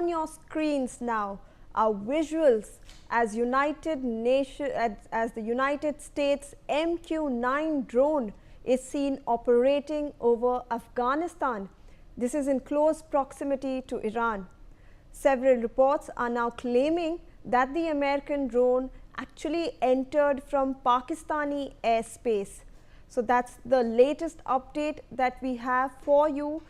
on your screens now are visuals as the United States MQ-9 drone is seen operating over Afghanistan. This is in close proximity to Iran. Several reports are now claiming that the American drone actually entered from Pakistani airspace. So that's the latest update that we have for you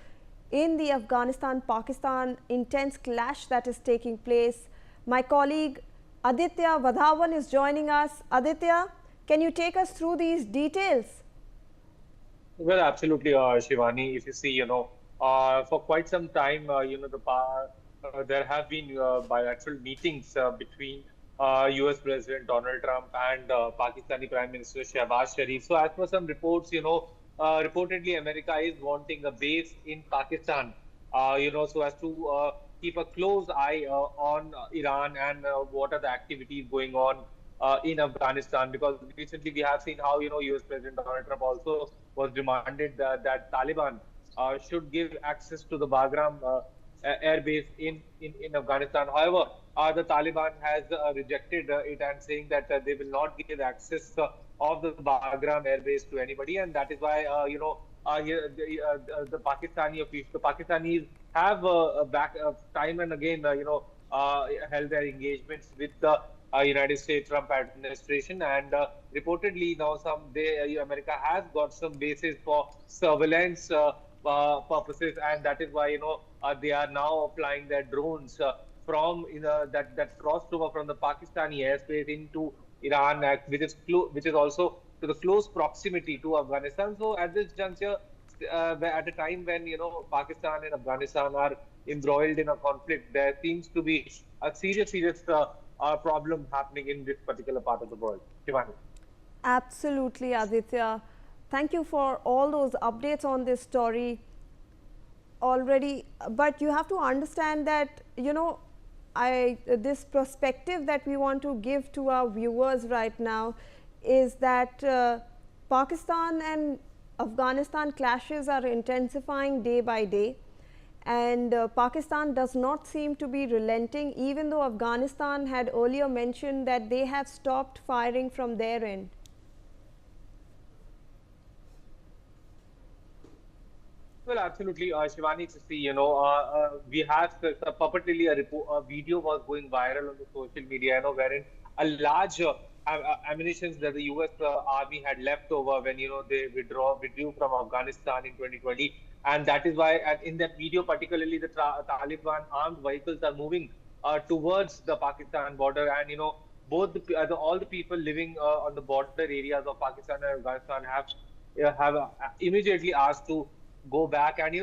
in the Afghanistan-Pakistan intense clash that is taking place. My colleague Aditya Vadhavan is joining us. Aditya, can you take us through these details? Well, absolutely, Shivani. If you see, for quite some time, there have been bilateral meetings between U.S. President Donald Trump and Pakistani Prime Minister Shehbaz Sharif. So, as per some reports, reportedly America is wanting a base in Pakistan, so as to keep a close eye on Iran and what are the activities going on in Afghanistan, because recently we have seen how U.S. President Donald Trump also was demanded that Taliban should give access to the Bagram air base in Afghanistan. However, the Taliban has rejected it and saying that they will not give access of the Bagram air base to anybody, and that is why the Pakistanis have time and again held their engagements with the United States Trump administration, and reportedly now America has got some bases for surveillance purposes, and that is why they are now applying their drones from that crossed over from the Pakistani airspace into Iran, which is also to the close proximity to Afghanistan. So at this juncture, at a time when Pakistan and Afghanistan are embroiled in a conflict, there seems to be a serious problem happening in this particular part of the world. Shivani. Absolutely, Aditya. Thank you for all those updates on this story already. But you have to understand that, this perspective that we want to give to our viewers right now is that Pakistan and Afghanistan clashes are intensifying day by day. And Pakistan does not seem to be relenting, even though Afghanistan had earlier mentioned that they have stopped firing from their end. Well, absolutely, Shivani. To see, we have purportedly a video was going viral on the social media, wherein a large ammunitions that the U.S. Army had left over when they withdrew from Afghanistan in 2020, and that is why, and in that video, particularly the Taliban armed vehicles are moving towards the Pakistan border, and both all the people living on the border areas of Pakistan and Afghanistan have immediately asked to go back, and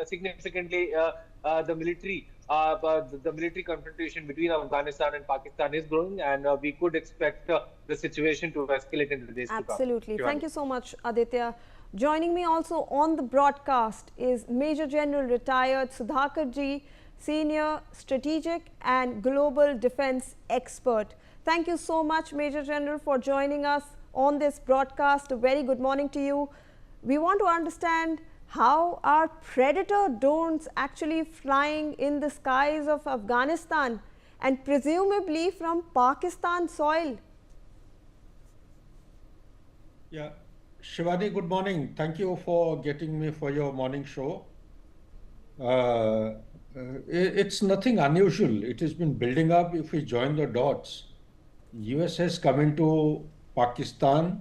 significantly the military confrontation between Afghanistan and Pakistan is growing, and we could expect the situation to escalate in the days to come. Absolutely. Thank you so much, Aditya. Joining me also on the broadcast is Major General retired Sudhakar Ji, Senior Strategic and Global Defense Expert. Thank you so much, Major General, for joining us on this broadcast. A very good morning to you. We want to understand how are Predator drones actually flying in the skies of Afghanistan and presumably from Pakistan soil? Yeah, Shivani, good morning. Thank you for getting me for your morning show. It's nothing unusual. It has been building up. If we join the dots, US has come into Pakistan.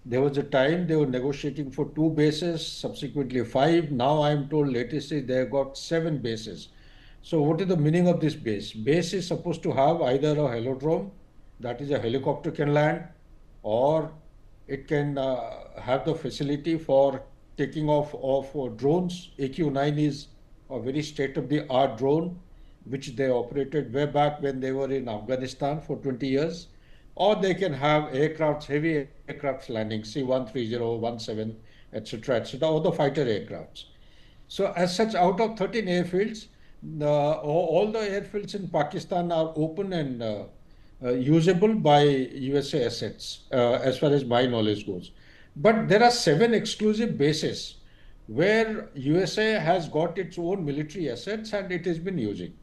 There was a time they were negotiating for 2 bases, subsequently 5. Now I am told latestly they have got 7 bases. So what is the meaning of this base? Base is supposed to have either a helodrome, that is a helicopter can land, or it can have the facility for taking off of drones. AQ-9 is a very state-of-the-art drone, which they operated way back when they were in Afghanistan for 20 years. Or they can have aircrafts, heavy aircrafts landing, C-130, 17, etc., or the fighter aircrafts. So as such, out of 13 airfields, all the airfields in Pakistan are open and usable by USA assets, as far as my knowledge goes. But there are 7 exclusive bases where USA has got its own military assets and it has been using.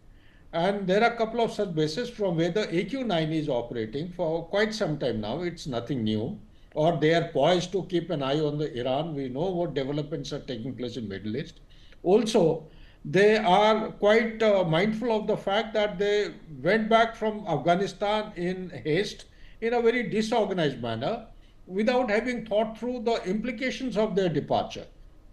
And there are a couple of such bases from where the AQ-9 is operating for quite some time now. It's nothing new. Or they are poised to keep an eye on the Iran. We know what developments are taking place in Middle East. Also, they are quite mindful of the fact that they went back from Afghanistan in haste, in a very disorganized manner, without having thought through the implications of their departure.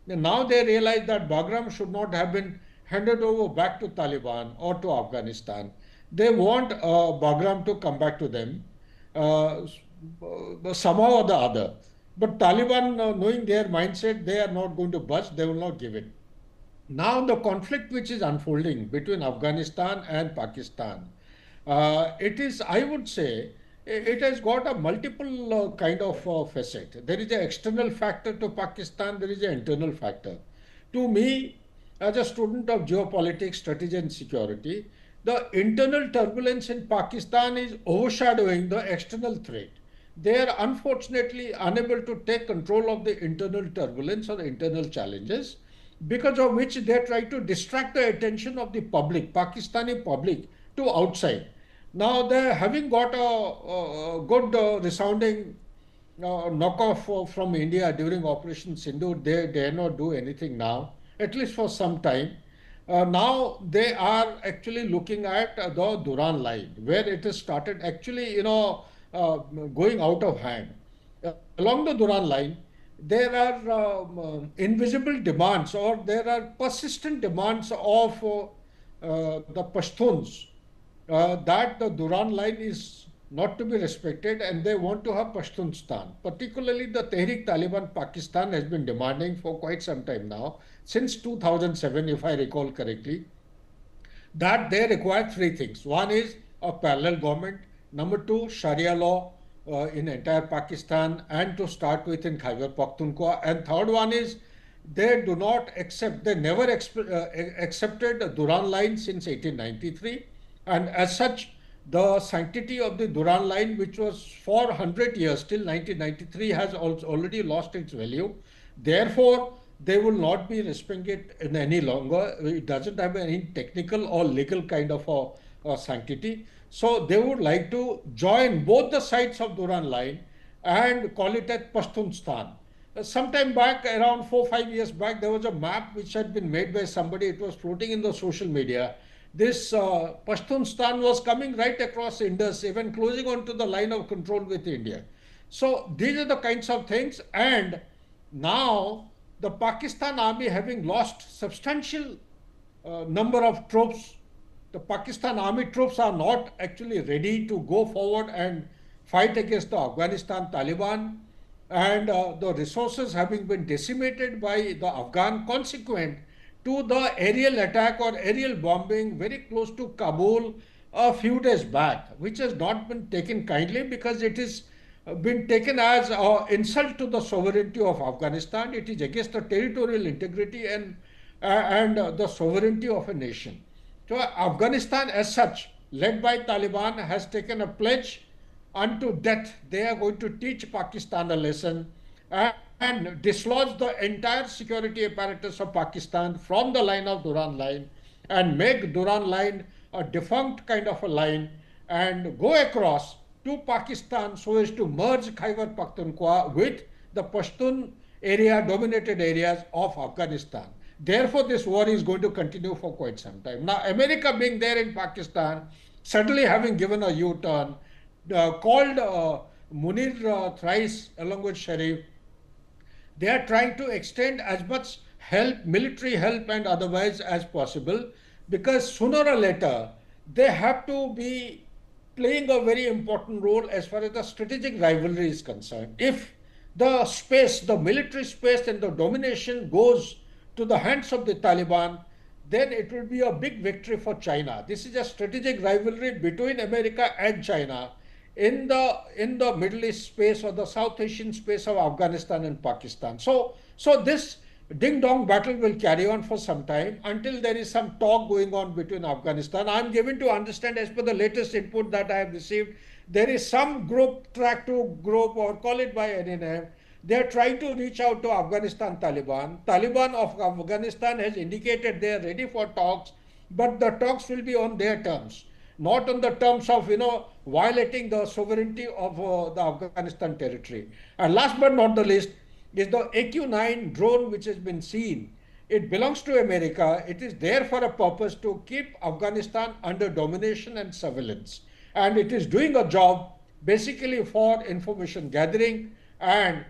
And now they realize that Bagram should not have been handed over back to Taliban or to Afghanistan. They want Bagram to come back to them uh, somehow or the other. But Taliban, knowing their mindset, they are not going to budge, they will not give it. Now, the conflict which is unfolding between Afghanistan and Pakistan, it is, I would say, it has got a multiple kind of facet. There is an external factor to Pakistan, there is an internal factor. To me, as a student of geopolitics, strategy, and security, the internal turbulence in Pakistan is overshadowing the external threat. They are unfortunately unable to take control of the internal turbulence or the internal challenges, because of which they try to distract the attention of the public, Pakistani public, to outside. Now they having got a good resounding knockoff from India during Operation Sindhu. They dare not do anything now, at least for some time. Now they are actually looking at the Duran line, where it has started actually, going out of hand. Along the Duran line, there are invisible demands, or there are persistent demands of the Pashtuns, that the Duran line is not to be respected and they want to have Pashtunistan. Particularly the Tehrik Taliban Pakistan has been demanding for quite some time now, since 2007, if I recall correctly, that they require three things. One is a parallel government. Number two, Sharia law in entire Pakistan, and to start with in Khyber Pakhtunkhwa. And third one is they do not accept, they never accepted the Duran line since 1893. And as such, the sanctity of the Duran line, which was for 100 years till 1993, has also already lost its value. Therefore, they will not be respecting it any longer. It doesn't have any technical or legal kind of a sanctity. So they would like to join both the sides of Duran line and call it as Pashtunistan. Sometime back, around 4 or 5 years back, there was a map which had been made by somebody. It was floating in the social media. This Pashtunistan was coming right across Indus, even closing onto the line of control with India. So these are the kinds of things. And now the Pakistan army, having lost substantial number of troops, the Pakistan army troops are not actually ready to go forward and fight against the Afghanistan Taliban, and the resources having been decimated by the Afghan consequent to the aerial attack or aerial bombing very close to Kabul a few days back, which has not been taken kindly because it is been taken as an insult to the sovereignty of Afghanistan. It is against the territorial integrity and the sovereignty of a nation. So Afghanistan as such, led by Taliban, has taken a pledge unto death. They are going to teach Pakistan a lesson and dislodge the entire security apparatus of Pakistan from the line of Duran line and make Duran line a defunct kind of a line and go across to Pakistan so as to merge Khyber Pakhtunkhwa with the Pashtun area, dominated areas of Afghanistan. Therefore, this war is going to continue for quite some time. Now, America being there in Pakistan, suddenly having given a U-turn, called Munir thrice along with Sharif, they are trying to extend as much help, military help and otherwise as possible, because sooner or later they have to be playing a very important role as far as the strategic rivalry is concerned. If the space, the military space and the domination goes to the hands of the Taliban, then it will be a big victory for China. This is a strategic rivalry between America and China in the Middle East space or the South Asian space of Afghanistan and Pakistan. So this ding-dong battle will carry on for some time until there is some talk going on between Afghanistan. I am given to understand, as per the latest input that I have received, there is some group, track to group, or call it by any name, They are trying to reach out to Afghanistan Taliban. Taliban of Afghanistan has indicated they are ready for talks, but the talks will be on their terms, not on the terms of, violating the sovereignty of the Afghanistan territory. And last but not the least is the MQ-9 drone which has been seen. It belongs to America. It is there for a purpose to keep Afghanistan under domination and surveillance. And it is doing a job basically for information gathering and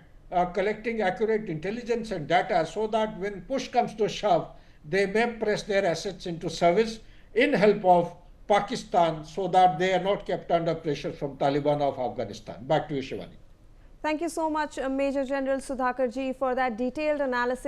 collecting accurate intelligence and data, so that when push comes to shove, they may press their assets into service in help of Pakistan, so that they are not kept under pressure from Taliban of Afghanistan. Back to you, Shivani. Thank you so much, Major General Sudhakar ji, for that detailed analysis.